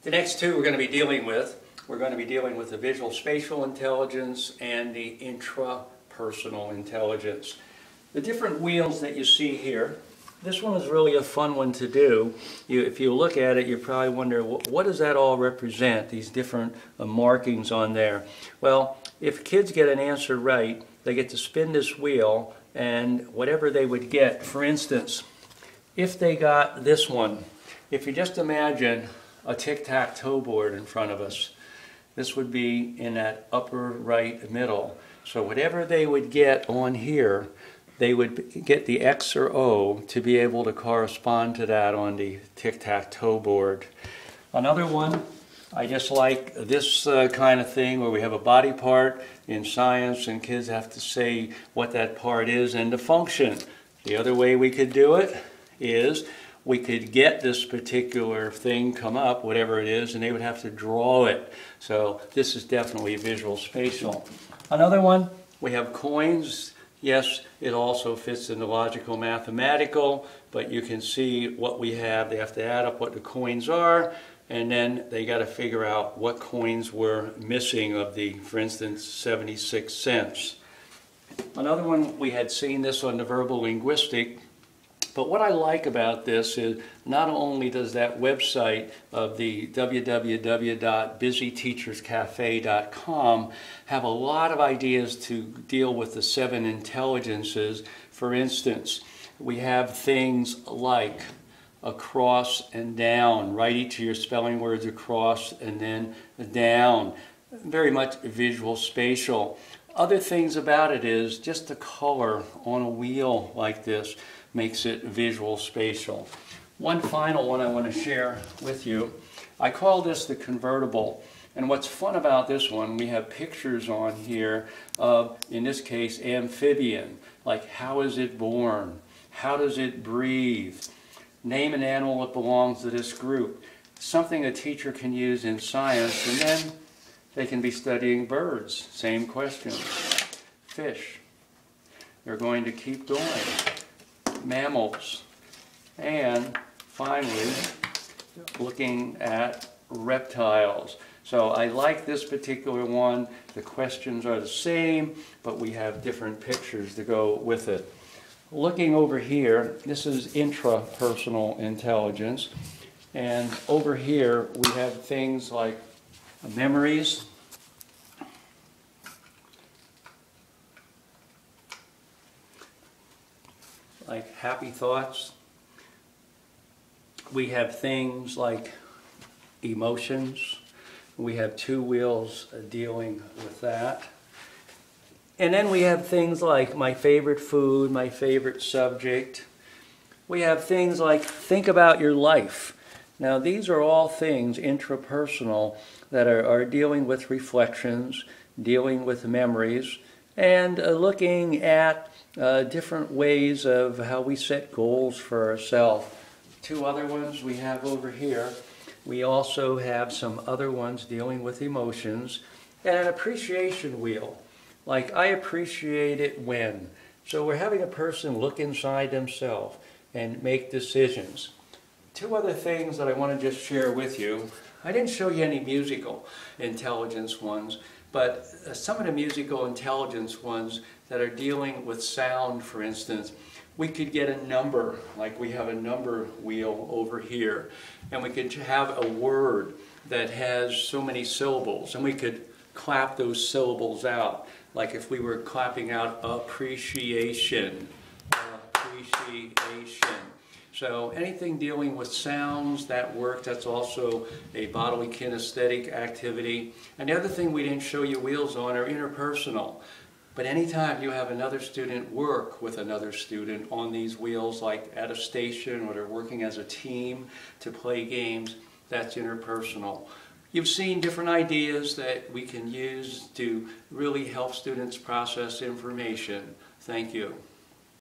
The next two we're going to be dealing with the visual spatial intelligence and the intrapersonal intelligence. The different wheels that you see here, this one is really a fun one to do. If you look at it, you probably wonder, what does that all represent, these different markings on there? Well, if kids get an answer right, they get to spin this wheel, and whatever they would get, for instance, if they got this one, if you just imagine a tic-tac-toe board in front of us, this would be in that upper right middle. So whatever they would get on here, they would get the X or O to be able to correspond to that on the tic-tac-toe board. Another one, I just like this kind of thing where we have a body part in science and kids have to say what that part is and the function. The other way we could do it is we could get this particular thing come up, whatever it is, and they would have to draw it. So this is definitely visual spatial. Another one, we have coins. Yes, it also fits in the logical mathematical, but you can see what we have. They have to add up what the coins are, and then they got to figure out what coins were missing of the, for instance, 76 cents. Another one, we had seen this on the verbal linguistic, but what I like about this is not only does that website of the www.busyteacherscafe.com have a lot of ideas to deal with the 7 intelligences. For instance, we have things like across and down. Write each of your spelling words across and then down. Very much visual spatial. Other things about it is just the color on a wheel like this makes it visual spatial. One final one I want to share with you. I call this the convertible. And what's fun about this one, we have pictures on here of, in this case, amphibian. Like, how is it born? How does it breathe? Name an animal that belongs to this group. Something a teacher can use in science, and then they can be studying birds. Same question. Fish. They're going to keep going. Mammals, and finally looking at reptiles. So I like this particular one. The questions are the same, but we have different pictures to go with it. Looking over here, this is intrapersonal intelligence, and over here we have things like memories, like happy thoughts. We have things like emotions. We have 2 wheels dealing with that. And then we have things like my favorite food, my favorite subject. We have things like think about your life. Now these are all things intrapersonal that are dealing with reflections, dealing with memories, and looking at different ways of how we set goals for ourselves. 2 other ones we have over here. We also have some other ones dealing with emotions, and an appreciation wheel. Like, I appreciate it when. So we're having a person look inside themselves and make decisions. 2 other things that I want to just share with you. I didn't show you any musical intelligence ones, but some of the musical intelligence ones that are dealing with sound, for instance, we could get a number, like we have a number wheel over here, and we could have a word that has so many syllables, and we could clap those syllables out, like if we were clapping out appreciation, appreciation. So anything dealing with sounds, that works. That's also a bodily kinesthetic activity. And the other thing we didn't show you wheels on are interpersonal. But anytime you have another student work with another student on these wheels, like at a station or they're working as a team to play games, that's interpersonal. You've seen different ideas that we can use to really help students process information. Thank you.